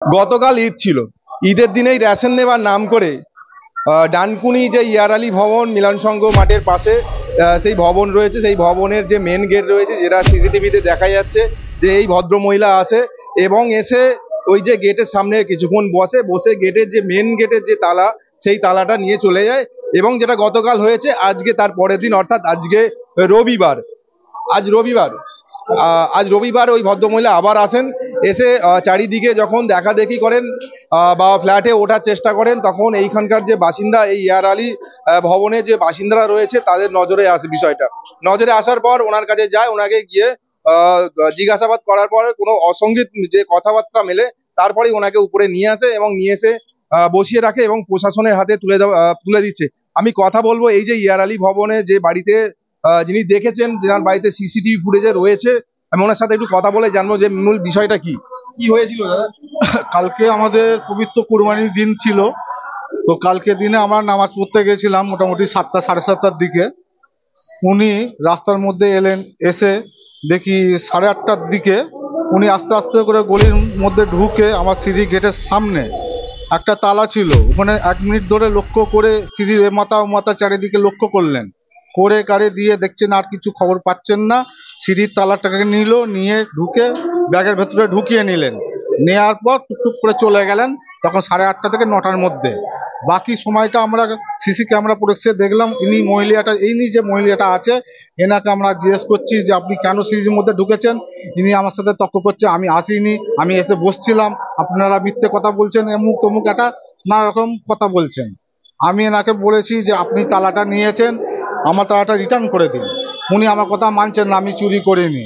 গতকাল ঈদ ছিল, ঈদের দিনেই রেশন নেবার নাম করে ডানকুনি যে ইয়ার আলী ভবন মিলন সংঘ মাঠের পাশে সেই ভবন রয়েছে, সেই ভবনের যে মেন গেট রয়েছে, যেটা সিসিটিভিতে দেখা যাচ্ছে যে এই ভদ্র মহিলা আসে এবং এসে ওই যে গেটের সামনে কিছুক্ষণ বসে গেটের যে মেন গেটের যে তালা, সেই তালাটা নিয়ে চলে যায়। এবং যেটা গতকাল হয়েছে, আজকে তার পরের দিন অর্থাৎ আজকে রবিবার, আজ রবিবার ওই ভদ্রমহিলা আবার আসেন, এসে চারিদিকে যখন দেখাদেখি করেন বা ফ্ল্যাটে ওঠার চেষ্টা করেন, তখন এইখানকার যে বাসিন্দা, এই ইয়ার আলী ভবনে যে বাসিন্দারা রয়েছে তাদের নজরে আসে বিষয়টা। নজরে আসার পর ওনার কাছে যায়, ওনাকে গিয়ে জিজ্ঞাসাবাদ করার পরে কোনো অসঙ্গত যে কথাবার্তা মেলে, তারপরেই ওনাকে উপরে নিয়ে আসে এবং নিয়ে এসে বসিয়ে রাখে এবং প্রশাসনের হাতে তুলে দিচ্ছে। আমি কথা বলবো এই যে ইয়ার আলী ভবনে যে বাড়িতে যিনি দেখেছেন, যার বাড়িতে সিসিটিভি ফুটেজে রয়েছে, আমি ওনার সাথে একটু কথা বলে জানবো যে মূল বিষয়টা কি হয়েছিল। দাদা, কালকে আমাদের পবিত্র কুরবানির দিন ছিল, তো কালকে দিনে আমরা নামাজ পড়তে গেছিলাম মোটামুটি 7টা সাড়ে 7টার দিকে। উনি রাস্তার মধ্যে এলেন, এসে দেখি 8:30টার দিকে উনি আস্তে আস্তে করে গলির মধ্যে ঢুকে আমার সিঁড়ি গেটের সামনে একটা তালা ছিল, ওখানে 1 মিনিট ধরে লক্ষ্য করে সিঁড়ির এ মাথা ও মাথা চারিদিকে লক্ষ্য করলেন, করে কারে দিয়ে দেখছেন আর কিছু খবর পাচ্ছেন না। সিঁড়ির তালাটাকে নিয়ে ঢুকে ব্যাগের ভেতরে ঢুকিয়ে নিলেন, নেওয়ার পর টুকটুক করে চলে গেলেন। তখন 8:30 থেকে 9টার মধ্যে। বাকি সময়টা আমরা সিসি ক্যামেরা ফুটেজে দেখলাম। ইনি যে মহিলাটা আছে, এনাকে আমরা জিজ্ঞেস করছি যে আপনি কেন সিঁড়ির মধ্যে ঢুকেছেন। ইনি আমার সাথে তর্ক করছে, আমি আসিনি, আমি এসে বসছিলাম, আপনারা মিথ্যে কথা বলছেন, অমুক তমুক একটা নানা রকম কথা বলছেন। আমি এনাকে বলেছি যে আপনি তালাটা নিয়েছেন, আমার তালাটা রিটার্ন করে দিন। উনি আমার কথা মানছেন না, আমি চুরি করিনি।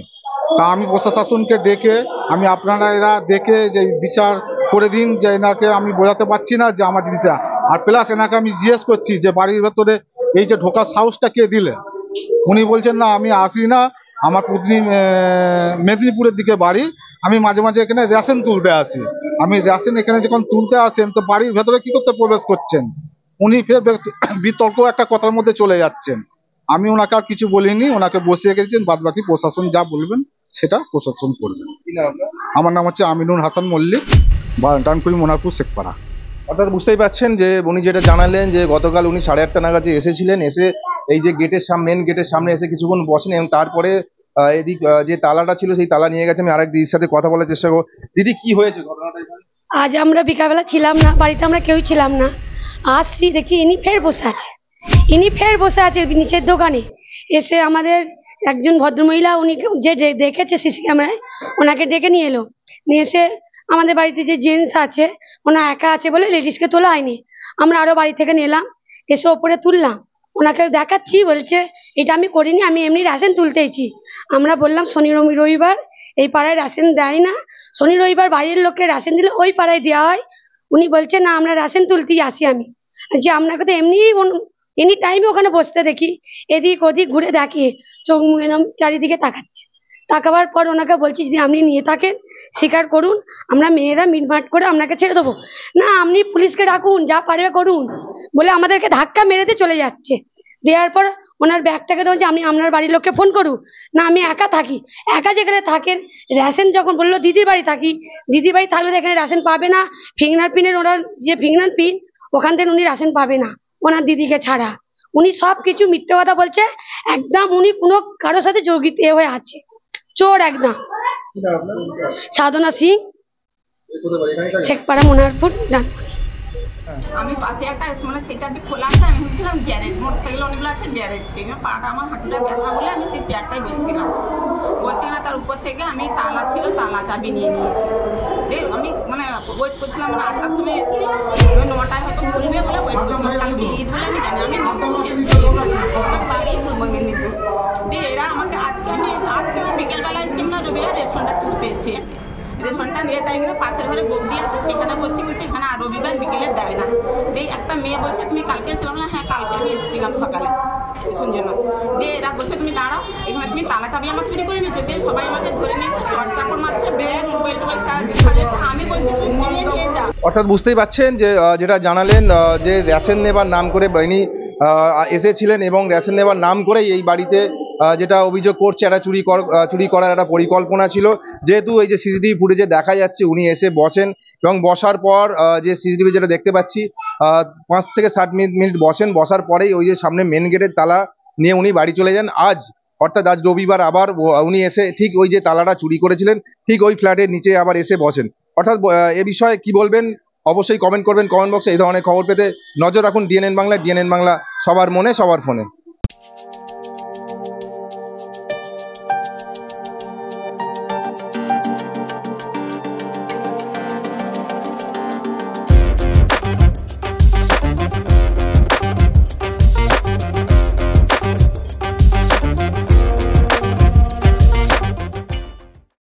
তা আমি প্রশাসনকে ডেকে এরা দেখে যে বিচার করে দিন, যে এনাকে আমি বোঝাতে পারছি না যে আমার জিনিসটা। আর প্লাস এনাকে আমি জিজ্ঞেস করছি যে বাড়ির ভেতরে এই যে ঢোকার সাহসটা কে দিলে। উনি বলছেন না, আমি আসি না, আমার মেদিনীপুরের দিকে বাড়ি, আমি মাঝে মাঝে এখানে রেশন তুলতে আসি। আমি রেশন এখানে যখন তুলতে আসেন, তো বাড়ির ভেতরে কি করতে প্রবেশ করছেন। উনি ফের বিতর্ক একটা কথার মধ্যে চলে যাচ্ছেন। আমি ওনাকে আর কিছু বলিনি, ওনাকে বসিয়ে গেছেন, বাদ বাকি প্রশাসন যা বলবেন সেটা প্রশাসন করবেন। আমার নাম হচ্ছে আমিনুল হাসান মল্লিক, ডানকুনি মোনারপুর শেখপাড়া। অর্থাৎ বুঝতেই পারছেন যে উনি যেটা জানালেন যে গতকাল উনি 8:30 নাগাদ এসেছিলেন, এসে এই যে মেন গেটের সামনে এসে কিছুক্ষণ বসেন এবং তারপরে এদিক যে তালাটা ছিল সেই তালা নিয়ে গেছে। আমি আরেক দিদির সাথে কথা বলার চেষ্টা করবো। দিদি, কি হয়েছে ঘটনাটা? আজ আমরা বিকালবেলা ছিলাম না বাড়িতে, আমরা কেউ ছিলাম না। আসছি দেখছি ইনি ফের বসে আছে নিচের দোকানে। এসে আমাদের একজন ভদ্রমহিলা, উনি যে দেখেছে সিসি ক্যামেরায়, ওনাকে ডেকে নিয়ে এলো। নিয়ে এসে আমাদের বাড়িতে যে জেন্টস আছে, ওনা একা আছে বলে লেডিসকে তোলা হয়নি। আমরা আরো বাড়ি থেকে নিলাম, এসে ওপরে তুললাম, ওনাকে দেখাচ্ছি, বলছে এটা আমি করিনি, আমি এমনি রেশন তুলতেইছি। আমরা বললাম শনি রবিবার এই পাড়ায় রেশন দেয় না, শনি রবিবার বাইরের লোককে রেশন দিলে ওই পাড়ায় দেওয়া হয়। উনি বলছে না, আমরা রেশন তুলতেই আসি। আমি যে আপনাকে তো এনি টাইমে ওখানে বসতে দেখি, এদিক ওদিক ঘুরে দেখি, চোখ মুখ এরম চারিদিকে তাকাবার পর ওনাকে বলছি যদি আপনি নিয়ে থাকেন স্বীকার করুন, আমরা মেয়েরা মিটমাট করে আপনাকে ছেড়ে দেবো। না, আপনি পুলিশকে ডাকুন, যা পারবে করুন বলে আমাদেরকে ধাক্কা মেরেতে চলে যাচ্ছে। দেওয়ার পর ওনার ব্যাগটাকে বলছে আমি আপনার বাড়ির লোককে ফোন করুন। না, আমি একা থাকি। একা যেখানে থাকেন, রেশন যখন বললো দিদির বাড়ি থাকি, দিদির বাড়ি থাকলে এখানে রেশন পাবে না। ফিঙ্গারপ্রিন্টের ওনার যে ফিঙ্গারপ্রিন্ট, ওখান থেকে উনি রেশন পাবে না ওনার দিদিকে ছাড়া। উনি সব কিছু মিথ্যে কথা বলছে, একদম উনি কোনো কারোর সাথে জড়িত হয়ে আছে, চোর একদম। সাধনা সিং, শেখপাড়া, মোনারপুর। আমি পাশে একটা মানে সেটা যে খোলা আছে, আমি ভাবছিলাম গ্যারেজ, মোটরসাইকেল অনেকগুলো আছে গ্যারেজ। পাটা আমার হাঁটুটা ব্যথা বলে আমি সেই চেয়ারটাই বসছিলাম। বলছি না, তার উপর থেকে আমি তালা ছিল, তালা চাবি নিয়ে নিয়েছি। আমি মানে ওয়েট করছিলাম, মানে 8টার সময় এসেছি, 9টায় হয়তো খুলবে বলে ওয়েট করছিলাম। কালকে ঈদ বলে আমি জানি, আমি এসেছি বাড়ি পূর্ব মেদিনীপুর। দিয়ে এরা আমাকে আজকে বিকেলবেলা এসেছি, আমরা রবিবার রেশনটা তুলতে এসেছি। রেশনটা নিয়ে তাই গেলে পাশের ঘরে বৌদি আছে, সেখানে বলছি এখানে আর রবিবার বিকেলে দেয় না। দিয়ে একটা মেয়ে বলছে তুমি কালকে এসেছিলাম না? হ্যাঁ, কালকে আমি এসেছিলাম সকালে রেশন জন্য। দিয়ে এরা বলছে তুমি দাঁড়াও, এখানে তুমি তালা চাবি আমার চুরি করে নিয়েছো। দিয়ে সবাই আমাকে ধরে নিয়েছে, চড়চাপড় মারছে, ব্যাগ মোবাইল তারা দেখাচ্ছে। আমি বলছি তুমি নিয়ে যাও। অর্থাৎ বুঝতেই পারছেন যে যেটা জানালেন যে রেশন নেবার নাম করে বাহিনী এসেছিলেন এবং রেশন নেবার নাম করেই এই বাড়িতে যেটা অভিযোগ করছে একটা চুরি করার একটা পরিকল্পনা ছিল। যেহেতু এই যে সিসিটিভি ফুটেজে দেখা যাচ্ছে উনি এসে বসেন এবং বসার পর যে সিসিটিভি যেটা দেখতে পাচ্ছি 5 থেকে 7 মিনিট বসেন, বসার পরেই ওই যে সামনে মেন গেটের তালা নিয়ে উনি বাড়ি চলে যান। অর্থাৎ আজ রবিবার আবার উনি এসে ঠিক ওই যে তালাটা চুরি করেছিলেন ঠিক ওই ফ্ল্যাটের নিচে আবার এসে বসেন। অর্থাৎ এ বিষয়ে কি বলবেন অবশ্যই কমেন্ট করবেন কমেন্ট বক্সে। এই ধরনের খবর পেতে নজর রাখুন ডিএনএন বাংলা। ডিএনএন বাংলা সবার মনে সবার ফোনে।